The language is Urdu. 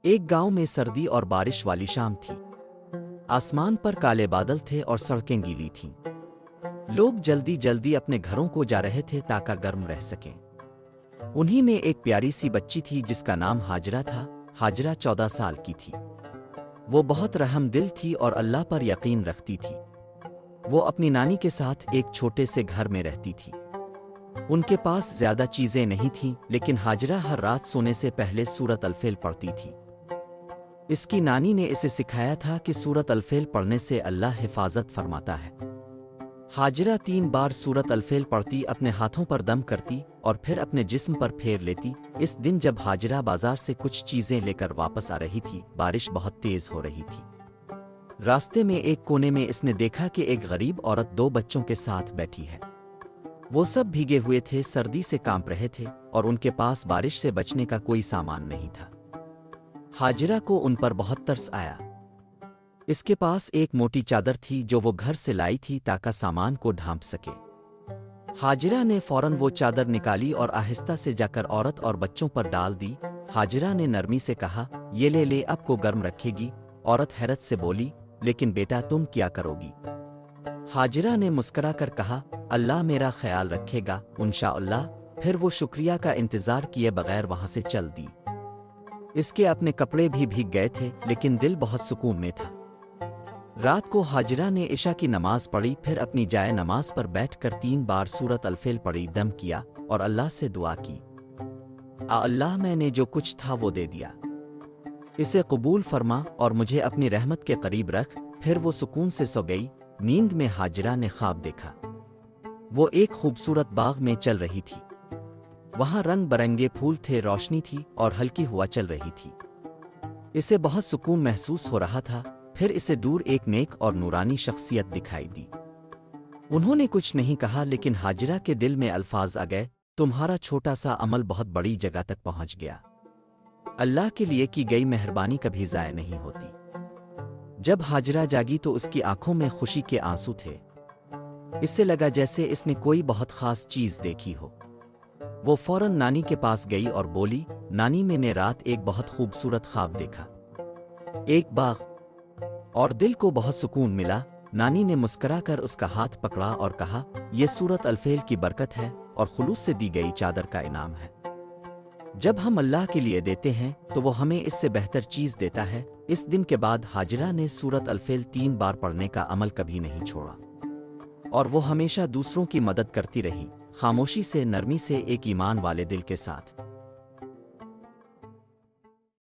ایک گاؤں میں سردی اور بارش والی شام تھی۔ آسمان پر کالے بادل تھے اور سڑکیں گیلی تھیں۔ لوگ جلدی جلدی اپنے گھروں کو جا رہے تھے تاکہ گرم رہ سکیں۔ انہی میں ایک پیاری سی بچی تھی جس کا نام ہاجرہ تھا۔ ہاجرہ 14 سال کی تھی۔ وہ بہت رحم دل تھی اور اللہ پر یقین رکھتی تھی۔ وہ اپنی نانی کے ساتھ ایک چھوٹے سے گھر میں رہتی تھی۔ ان کے پاس زیادہ چیزیں نہیں تھیں، لیکن ہاجرہ ہر رات سونے سے پہلے سورۃ الفیل پڑھتی تھی۔ اس کی نانی نے اسے سکھایا تھا کہ سورۃ الفیل پڑھنے سے اللہ حفاظت فرماتا ہے۔ ہاجرہ 3 بار سورۃ الفیل پڑھتی، اپنے ہاتھوں پر دم کرتی اور پھر اپنے جسم پر پھیر لیتی۔ اس دن جب ہاجرہ بازار سے کچھ چیزیں لے کر واپس آ رہی تھی، بارش بہت تیز ہو رہی تھی۔ راستے میں ایک کونے میں اس نے دیکھا کہ ایک غریب عورت 2 بچوں کے ساتھ بیٹھی ہے۔ وہ سب بھیگے ہوئے تھے، سردی سے کانپ رہے تھے اور ان کے پاس بارش سے بچنے کا کوئی سامان نہیں تھا۔ ہاجرہ کو ان پر بہت ترس آیا۔ اس کے پاس ایک موٹی چادر تھی جو وہ گھر سے لائی تھی تاکہ سامان کو ڈھانپ سکے۔ ہاجرہ نے فوراً وہ چادر نکالی اور آہستہ سے جا کر عورت اور بچوں پر ڈال دی۔ ہاجرہ نے نرمی سے کہا، یہ لے لے، اب کو گرم رکھے گی۔ عورت حیرت سے بولی، لیکن بیٹا تم کیا کرو گی؟ ہاجرہ نے مسکرا کر کہا، اللہ میرا خیال رکھے گا انشاءاللہ۔ پھر وہ شکریہ کا انتظار کیے بغیر وہاں سے چل دی۔ اس کے اپنے کپڑے بھی بھیگ گئے تھے، لیکن دل بہت سکون میں تھا۔ رات کو ہاجرہ نے عشاء کی نماز پڑھی، پھر اپنی جائے نماز پر بیٹھ کر 3 بار سورۃ الفیل پڑھی، دم کیا اور اللہ سے دعا کی، اللہ میں نے جو کچھ تھا وہ دے دیا، اسے قبول فرما اور مجھے اپنی رحمت کے قریب رکھ۔ پھر وہ سکون سے سو گئی۔ نیند میں ہاجرہ نے خواب دیکھا۔ وہ ایک خوبصورت باغ میں چل رہی تھی۔ وہاں رنگ برنگے پھول تھے، روشنی تھی اور ہلکی ہوا چل رہی تھی۔ اسے بہت سکون محسوس ہو رہا تھا۔ پھر اسے دور ایک نیک اور نورانی شخصیت دکھائی دی۔ انہوں نے کچھ نہیں کہا، لیکن ہاجرہ کے دل میں الفاظ آ گئے، تمہارا چھوٹا سا عمل بہت بڑی جگہ تک پہنچ گیا۔ اللہ کے لیے کی گئی مہربانی کبھی ضائع نہیں ہوتی۔ جب ہاجرہ جاگی تو اس کی آنکھوں میں خوشی کے آنسو تھے۔ اسے لگا جیسے اس نے کوئی بہت خاص چیز دیکھی ہو۔ وہ فوراً نانی کے پاس گئی اور بولی، نانی میں نے رات ایک بہت خوبصورت خواب دیکھا، ایک باغ، اور دل کو بہت سکون ملا۔ نانی نے مسکرا کر اس کا ہاتھ پکڑا اور کہا، یہ سورۃ الفیل کی برکت ہے اور خلوص سے دی گئی چادر کا انعام ہے۔ جب ہم اللہ کے لیے دیتے ہیں تو وہ ہمیں اس سے بہتر چیز دیتا ہے۔ اس دن کے بعد ہاجرہ نے سورۃ الفیل 3 بار پڑھنے کا عمل کبھی نہیں چھوڑا، اور وہ ہمیشہ دوسروں کی مدد کرتی رہی، خاموشی سے، نرمی سے، ایک ایمان والے دل کے ساتھ۔